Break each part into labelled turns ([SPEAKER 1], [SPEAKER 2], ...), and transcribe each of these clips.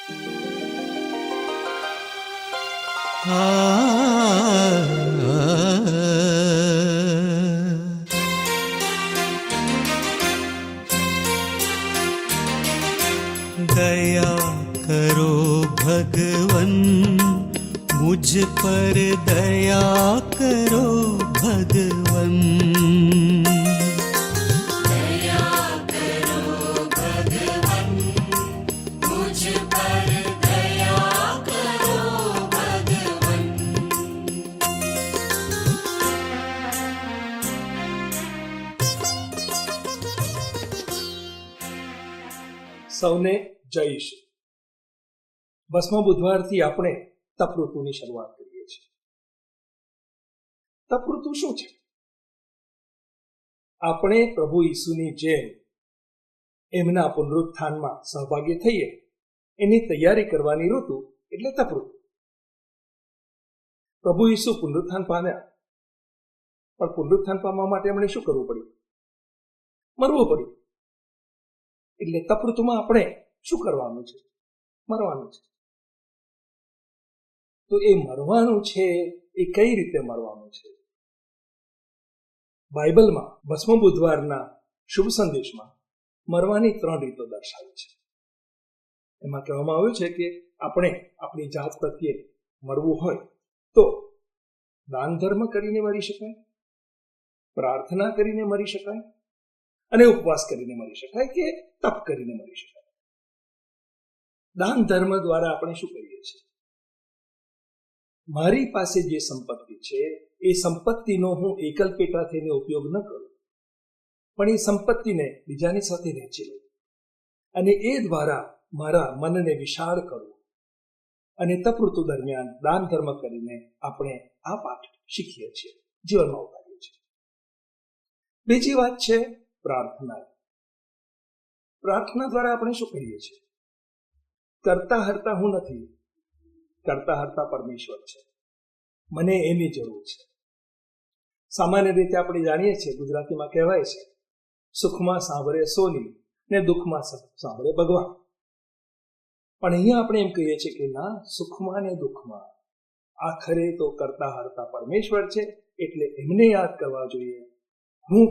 [SPEAKER 1] दया करो भगवन, मुझ पर दया करो भगवन।
[SPEAKER 2] दया करो भगवन, मुझ पर दया करो भगवन।
[SPEAKER 3] સૌને જય શ્રી. 10મા બુધવારથી આપણે તપ ઋતુની શરૂઆત કરીએ છીએ. તપ ઋતુ શું છે? આપણે પ્રભુ ઈસુની જેમ એમના પુનરુત્થાનમાં સહભાગી થઈએ એની તૈયારી કરવાની ઋતુ એટલે તપ ઋતુ. પ્રભુ ઈસુ પુનરુત્થાન પામ્યા, પણ પુનરુત્થાન પામવા માટે એમણે શું કરવું પડ્યું? મરવું પડ્યું. એટલે તપ ઋતુમાં આપણે શું કરવાનું છે? મરવાનું છે. તો એ મરવાનું છે એ કઈ રીતે મરવાનું છે? બાઇબલમાં 10મા બુધવારના શુભ સંદેશમાં મરવાની 3 રીતો દર્શાવી છે. એમાં કહેવામાં આવ્યું છે કે આપણે આપણી જાત પ્રત્યે મરવું હોય તો દાન ધર્મ કરીને મરી શકાય, પ્રાર્થના કરીને મરી શકાય, અને ઉપવાસ કરીને મરી શકાય કે તપ કરીને મરી શકાય. દાન ધર્મ દ્વારા આપણે શું કરીએ છીએ? મારી પાસે જે સંપત્તિ છે એ સંપત્તિનો હું એકલ પેટા થઈને ઉપયોગ ન કરું, પણ એ સંપત્તિને બીજાની સાથે વહેંચી લઉં અને એ દ્વારા મારા મનને વિશાળ કરું. અને તપ ઋતુ દરમિયાન દાન ધર્મ કરીને આપણે આ પાઠ શીખીએ છીએ, જીવનમાં ઉતારીએ છીએ. બીજી વાત છે પ્રાર્થના. પ્રાર્થના દ્વારા આપણે શું કરીએ છીએ? કરતા હરતા હું નથી, કરતા હરતા પરમેશ્વર છે, મને એની જરૂર છે. સામાન્ય રીતે આપણે જાણીએ છીએ, ગુજરાતીમાં કહેવાય છે, સુખમાં સાંભળે સોની ને દુઃખમાં સાંભળે ભગવાન. પણ અહીંયા આપણે એમ કહીએ છીએ કે ના, સુખમાં ને દુઃખમાં આખરે તો કરતા હરતા પરમેશ્વર છે, એટલે એમને યાદ કરવા જોઈએ. હું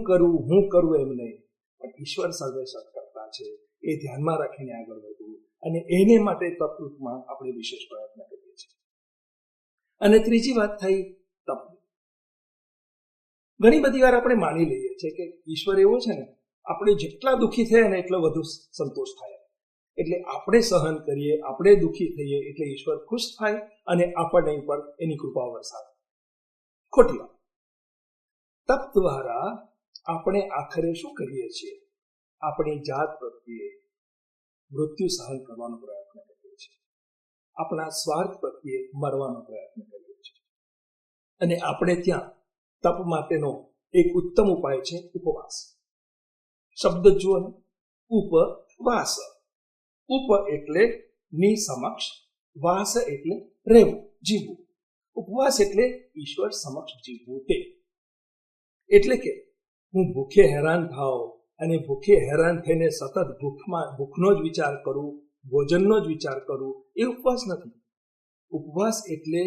[SPEAKER 3] કરું એમ નહીં, પણ ઈશ્વર સર્વેશ્વર કરતા છે, એ ધ્યાનમાં રાખીને આગળ વધવું. અને એને માટે તપ ઋતુમાં આપણે વિશેષ પ્રયત્ન કરીએ છીએ. અને ત્રીજી વાત થઈ તપ. ઘણી બધી વાર આપણે માની લઈએ છીએ કે ઈશ્વર એવો છે ને, આપણે જેટલા દુઃખી થયા ને એટલો વધુ સંતોષ થાય. એટલે આપણે સહન કરીએ, આપણે દુઃખી થઈએ એટલે ઈશ્વર ખુશ થાય અને આપણને ઉપર એની કૃપા વરસાવે. ખોટી વાત. તપ દ્વારા આપણે આખરે શું કરીએ છીએ? આપણી જાત પ્રત્યે મૃત્યુ સહન કરવાનો પ્રયત્ન કરીએ છીએ. આપણા સ્વાર્થ પ્રત્યે મરવાનો પ્રયત્ન કરીએ છીએ. અને આપણે ત્યાં તપ માટેનો એક ઉત્તમ ઉપાય છે ઉપવાસ. શબ્દ જુઓ ને, ઉપવાસ. ઉપ એટલે ની સમક્ષ, વાસ એટલે રહેવું, જીવવું. ઉપવાસ એટલે ઈશ્વર સમક્ષ જીવવું. તે એટલે કે હું ભૂખે હેરાન થાવ અને ભૂખે હેરાન થઈને સતત ભૂખનો જ વિચાર કરું, ભોજનનો જ વિચાર કરું, એ ઉપવાસ નથી. ઉપવાસ એટલે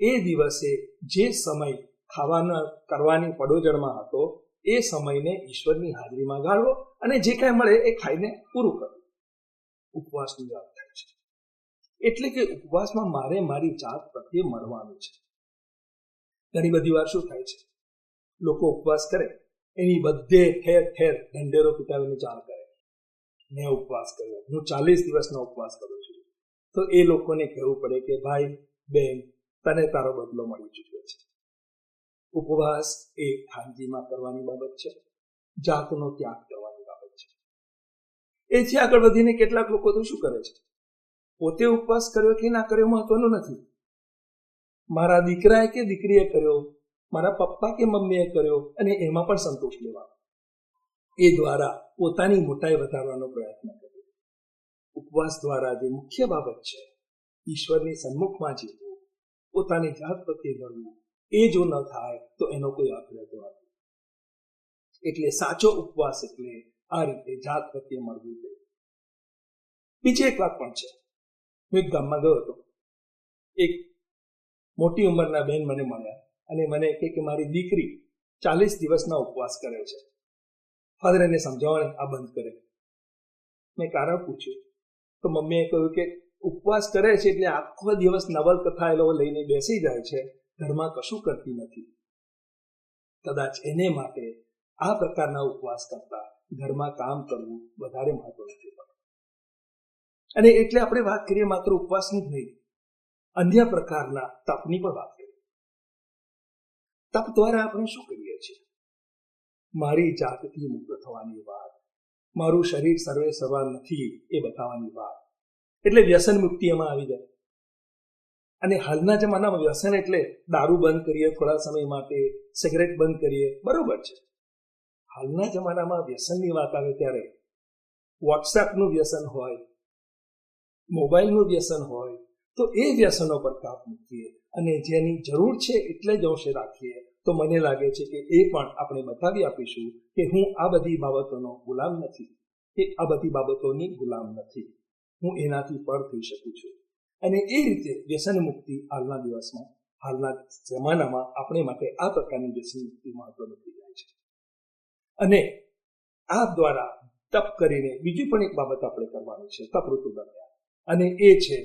[SPEAKER 3] એ દિવસે જે સમય ખાવાના કરવાની પડોજણમાં હતો એ સમયને ઈશ્વરની હાજરીમાં ગાળવો અને જે કાંઈ મળે એ ખાઈને પૂરું કરવું. ઉપવાસની વાત થાય છે. એટલે કે ઉપવાસમાં મારે મારી જાત પ્રત્યે મરવાનું છે. ઘણી બધી વાર શું થાય છે, લોકો ઉપવાસ કરે, એની બધે ઠેર ઠેર ઢંઢેરો પીટાવીને જાણ કરે, મેં ઉપવાસ કર્યો, હું 40 દિવસનો ઉપવાસ કરું છું. તો એ લોકોને કહેવું પડે કે ભાઈ બેન, તને તારો બદલો મળી ચૂક્યો છે. ઉપવાસ એ ખાનગીમાં કરવાની બાબત છે, જાતનો ત્યાગ કરવાની બાબત છે. એથી આગળ વધીને કેટલાક લોકો તો શું કરે છે, પોતે ઉપવાસ કર્યો કે ના કર્યો મહત્વનું નથી, મારા દીકરાએ કે દીકરીએ કર્યો, મારા પપ્પા કે મમ્મીએ કર્યો, અને એમાં પણ સંતોષ લેવાનો. એ દ્વારા પોતાની મોટાઈ વધારવાનો પ્રયત્ન કર્યો. ઉપવાસ દ્વારા જે મુખ્ય બાબત છે, ઈશ્વરની સન્મુખમાં જીવવું, પોતાની જાત પ્રત્યે લડવું, એ જો ન થાય તો એનો કોઈ અર્થ રહેતો નથી. એટલે સાચો ઉપવાસ એટલે આ રીતે જાત પ્રત્યે મળવું જોઈએ. બીજી એક વાત પણ છે, હું એક ગામમાં ગયો હતો. એક મોટી ઉંમરના બેન મને મળ્યા અને મને કહે કે મારી દીકરી 40 દિવસના ઉપવાસ કરે છે. ફાધર એને સમજાવવાને આ બંધ કરે. મેં કારણ પૂછ્યું તો મમ્મીએ કહ્યું કે ઉપવાસ કરે છે એટલે આખો દિવસ નવલકથા એ લોકો લઈને બેસી જાય છે, ઘરમાં કશું કરતી નથી. કદાચ એને માટે આ પ્રકારના ઉપવાસ કરતા ઘરમાં કામ કરવું વધારે મહત્વ નથી પડતું. અને એટલે આપણે વાત કરીએ માત્ર ઉપવાસની જ નહીં, અન્ય પ્રકારના તપની પણ વાત કરીએ. તપ દ્વારા આપણે શું કરીએ છીએ? મારી જાતથી મુક્ત થવાની વાત, મારું શરીર સર્વે સર્વા નથી એ બતાવવાની વાત, એટલે વ્યસન મુક્તિ એમાં આવી જાય. અને હાલના જમાનામાં વ્યસન એટલે દારૂ બંધ કરીએ થોડા સમય માટે, સિગરેટ બંધ કરીએ, બરોબર છે. હાલના જમાનામાં વ્યસનની વાત આવે ત્યારે વોટ્સએપનું વ્યસન હોય, મોબાઈલનું વ્યસન હોય, તો એ વ્યસનો પર કાપ મૂકીએ અને જેની જરૂર છે એટલે જ અંશે રાખીએ, તો મને લાગે છે કે એ પણ આપણે બતાવી આપીશું કે હું આ બધી બાબતોનો ગુલામ નથી, કે આ બધી બાબતોની ગુલામ નથી, હું એનાથી પર થઈ શકું છું. અને એ રીતે વ્યસન મુક્તિ હાલના દિવસમાં, હાલના જમાનામાં આપણે માટે આ પ્રકારની વ્યસન મુક્તિ મહત્વની થઈ જાય છે. અને આ દ્વારા તપ કરીને બીજી પણ એક બાબત આપણે કરવાની છે તપ ઋતુ દરમિયાન, અને એ છે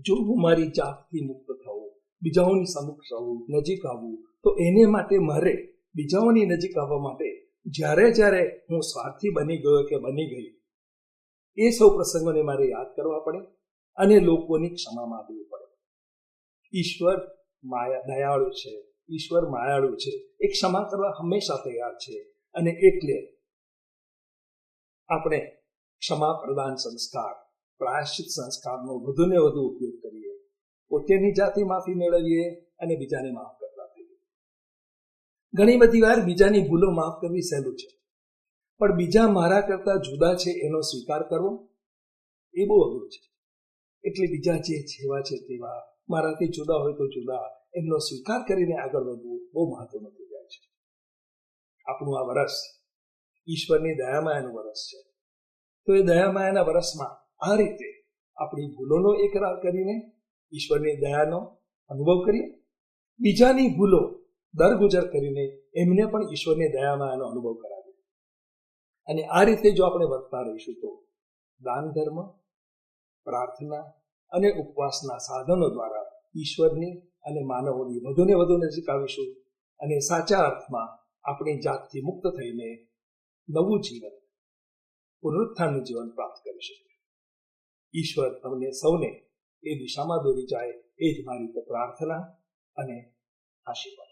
[SPEAKER 3] જો હું મારી જાતથી મુક્ત થવું, બીજાઓની સમક્ષ આવવું, નજીક આવવું, તો એને માટે મારે બીજાઓની નજીક આવવા માટે જ્યારે જ્યારે હું સ્વાર્થી બની ગયો કે બની ગઈ, એ સૌ પ્રસંગોને મારે યાદ કરવા પડે અને લોકોની ક્ષમા માંગવી પડે. ઈશ્વર દયાળુ છે, ઈશ્વર માયાળુ છે, એ ક્ષમા કરવા હંમેશા તૈયાર છે. અને એટલે આપણે ક્ષમા પ્રદાન સંસ્કાર, પ્રાયશ્ચિત સંસ્કારનો વધુને વધુ ઉપયોગ કરીએ, પોતેની જાતે માફી મેળવીએ અને બીજાને માફ કરતા થઈએ. ઘણી બધી વાર બીજાની ભૂલો માફ કરવી સહેલું છે, પણ બીજા મારા કરતા જુદા છે એનો સ્વીકાર કરવો એ બહુ અઘરું છે. એટલે બીજા જે જેવા છે તેવા, મારાથી જુદા હોય તો જુદા, એમનો સ્વીકાર કરીને આગળ વધવું બહુ મહત્વનું થઈ જાય છે. આપણું આ વર્ષ ઈશ્વરની દયામાયાનું વર્ષ છે, તો એ દયામાયાના વર્ષમાં આ રીતે આપણી ભૂલોનો એકરાર કરીને ઈશ્વરની દયાનો અનુભવ કરીએ, બીજાની ભૂલો દરગુજર કરીને એમને પણ ઈશ્વરની દયામાયાનો અનુભવ કરાવીએ. અને આ રીતે જો આપણે વર્તતા રહીશું તો દાન ધર્મ, પ્રાર્થના અને ઉપવાસના સાધનો દ્વારા ઈશ્વરની અને માનવોની વધુને વધુ નજીક આવીશું અને સાચા અર્થમાં આપણી જાતથી મુક્ત થઈને નવું જીવન, પુનરુત્થાનનું જીવન પ્રાપ્ત કરી શકીએ. ઈશ્વર તમને સૌને એ દિશામાં દોરી જાય, એ જ મારી પ્રાર્થના અને આશીર્વાદ.